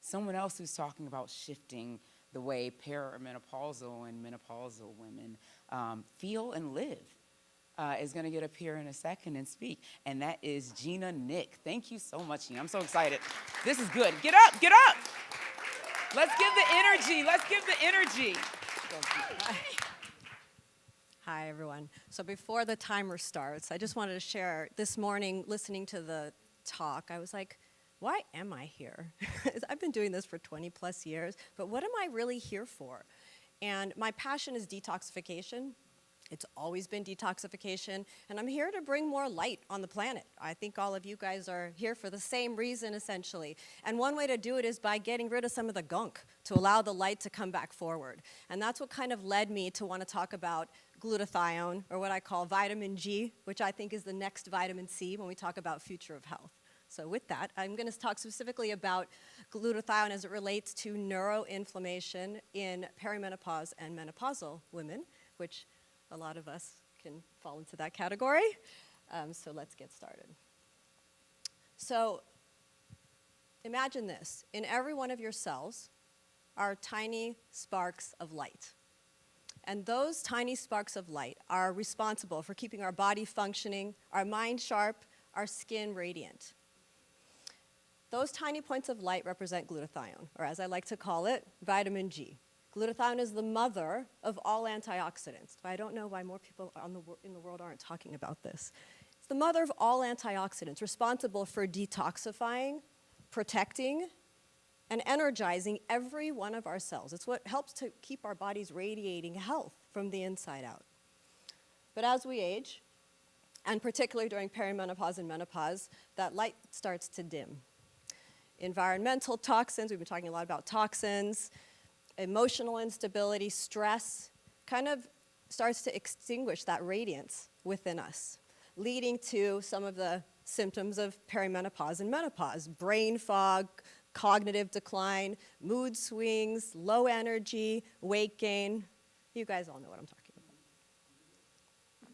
someone else who's talking about shifting the way perimenopausal and menopausal women feel and live is going to get up here in a second and speak. And that is Gina Nick. Thank you so much, Gina. I'm so excited. This is good. Get up, get up. Let's give the energy. Let's give the energy. Hi, everyone. So before the timer starts, I just wanted to share this morning, listening to the talk, I was like, why am I here? I've been doing this for 20 plus years, but what am I really here for? And my passion is detoxification. It's always been detoxification, and I'm here to bring more light on the planet. I think all of you guys are here for the same reason, essentially. And one way to do it is by getting rid of some of the gunk to allow the light to come back forward. And that's what kind of led me to want to talk about glutathione, or what I call vitamin G, which I think is the next vitamin C when we talk about future of health. So with that, I'm going to talk specifically about glutathione as it relates to neuroinflammation in perimenopause and menopausal women, which a lot of us can fall into that category. So let's get started. So imagine this. In every one of your cells are tiny sparks of light. And those tiny sparks of light are responsible for keeping our body functioning, our mind sharp, our skin radiant. Those tiny points of light represent glutathione, or as I like to call it, vitamin G. Glutathione is the mother of all antioxidants. I don't know why more people in the world aren't talking about this. It's the mother of all antioxidants, responsible for detoxifying, protecting, and energizing every one of our cells. It's what helps to keep our bodies radiating health from the inside out. But as we age, and particularly during perimenopause and menopause, that light starts to dim. Environmental toxins, we've been talking a lot about toxins, emotional instability, stress, kind of starts to extinguish that radiance within us, leading to some of the symptoms of perimenopause and menopause: brain fog, cognitive decline, mood swings, low energy, weight gain. You guys all know what I'm talking about.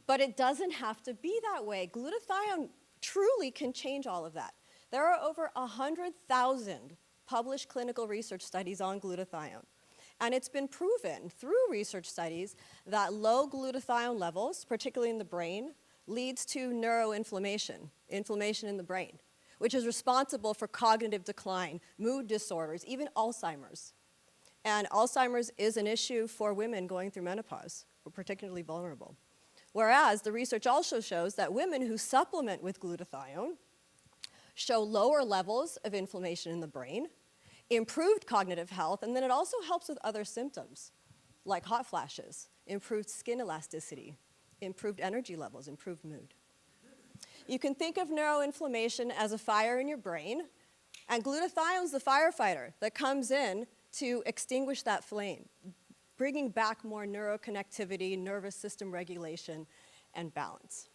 But it doesn't have to be that way. Glutathione truly can change all of that. There are over 100,000 published clinical research studies on glutathione. And it's been proven through research studies that low glutathione levels, particularly in the brain, leads to neuroinflammation, inflammation in the brain, which is responsible for cognitive decline, mood disorders, even Alzheimer's. And Alzheimer's is an issue for women going through menopause. We're particularly vulnerable. Whereas the research also shows that women who supplement with glutathione show lower levels of inflammation in the brain, improved cognitive health, and then it also helps with other symptoms like hot flashes, improved skin elasticity, improved energy levels, improved mood. You can think of neuroinflammation as a fire in your brain, and glutathione is the firefighter that comes in to extinguish that flame, bringing back more neuroconnectivity, nervous system regulation, and balance.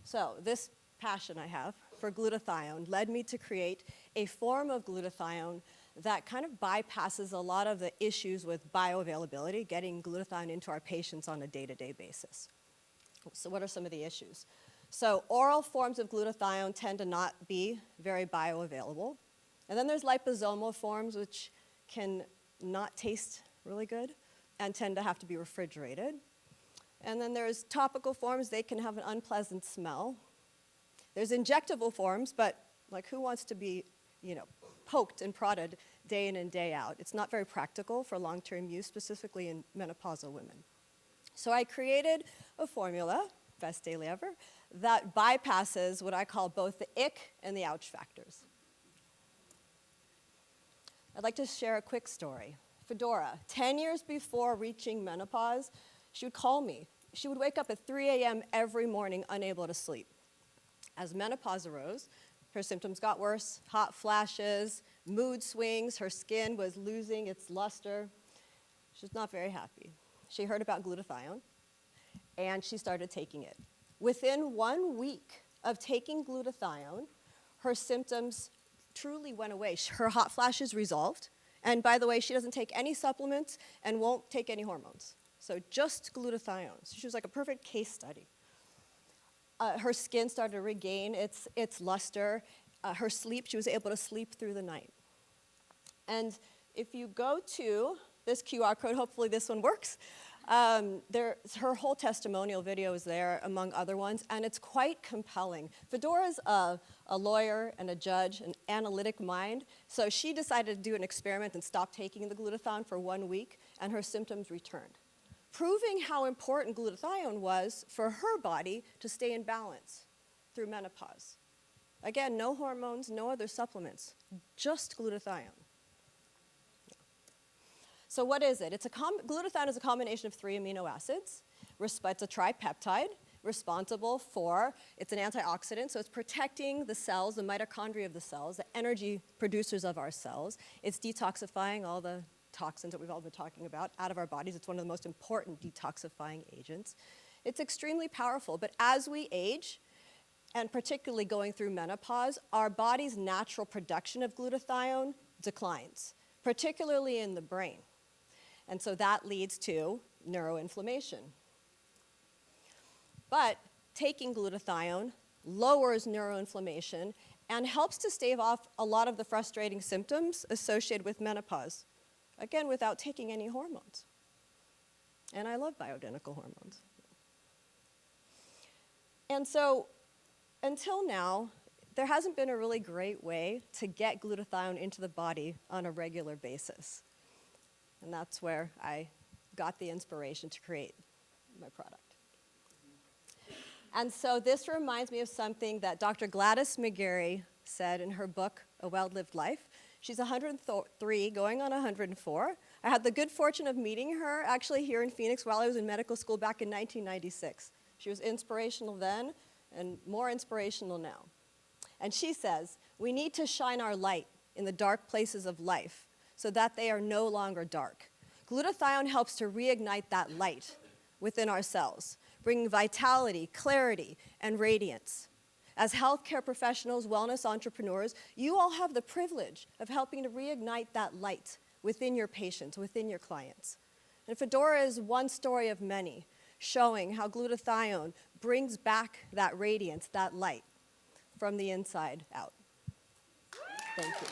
So this passion I have for glutathione led me to create a form of glutathione that kind of bypasses a lot of the issues with bioavailability, getting glutathione into our patients on a day-to-day basis. So what are some of the issues? So oral forms of glutathione tend to not be very bioavailable. And then there's liposomal forms, which can not taste really good and tend to have to be refrigerated. And then there's topical forms. They can have an unpleasant smell. There's injectable forms, but like who wants to be, poked and prodded day in and day out? It's not very practical for long-term use, specifically in menopausal women. So I created a formula, best daily ever, that bypasses what I call both the ick and the ouch factors. I'd like to share a quick story. Fedora, 10 years before reaching menopause, she would call me. She would wake up at 3 a.m. every morning, unable to sleep. As menopause arose, her symptoms got worse: hot flashes, mood swings, her skin was losing its luster. She was not very happy. She heard about glutathione, and she started taking it. Within 1 week of taking glutathione, her symptoms truly went away. Her hot flashes resolved, and by the way, she doesn't take any supplements and won't take any hormones. So just glutathione. So she was like a perfect case study. Her skin started to regain its luster. her sleep. She was able to sleep through the night. And if you go to this QR code, hopefully this one works, her whole testimonial video is there, among other ones, and it's quite compelling. Fedora's a lawyer and a judge, an analytic mind, so she decided to do an experiment and stop taking the glutathione for 1 week, and her symptoms returned, proving how important glutathione was for her body to stay in balance through menopause. Again, no hormones, no other supplements, just glutathione. So what is it? Glutathione is a combination of 3 amino acids. It's a tripeptide responsible for, it's an antioxidant, so it's protecting the cells, the mitochondria of the cells, the energy producers of our cells. It's detoxifying all the toxins that we've all been talking about out of our bodies. It's one of the most important detoxifying agents. It's extremely powerful, but as we age, and particularly going through menopause, our body's natural production of glutathione declines, particularly in the brain. And so that leads to neuroinflammation. But taking glutathione lowers neuroinflammation and helps to stave off a lot of the frustrating symptoms associated with menopause, again, without taking any hormones. And I love bioidentical hormones. And so until now, there hasn't been a really great way to get glutathione into the body on a regular basis. And that's where I got the inspiration to create my product. And so this reminds me of something that Dr. Gladys McGarry said in her book, A Well-Lived Life. She's 103, going on 104. I had the good fortune of meeting her actually here in Phoenix while I was in medical school back in 1996. She was inspirational then and more inspirational now. And she says, we need to shine our light in the dark places of life so that they are no longer dark. Glutathione helps to reignite that light within our cells, bringing vitality, clarity, and radiance. As healthcare professionals, wellness entrepreneurs, you all have the privilege of helping to reignite that light within your patients, within your clients. And Fedora is one story of many, showing how glutathione brings back that radiance, that light, from the inside out. Thank you.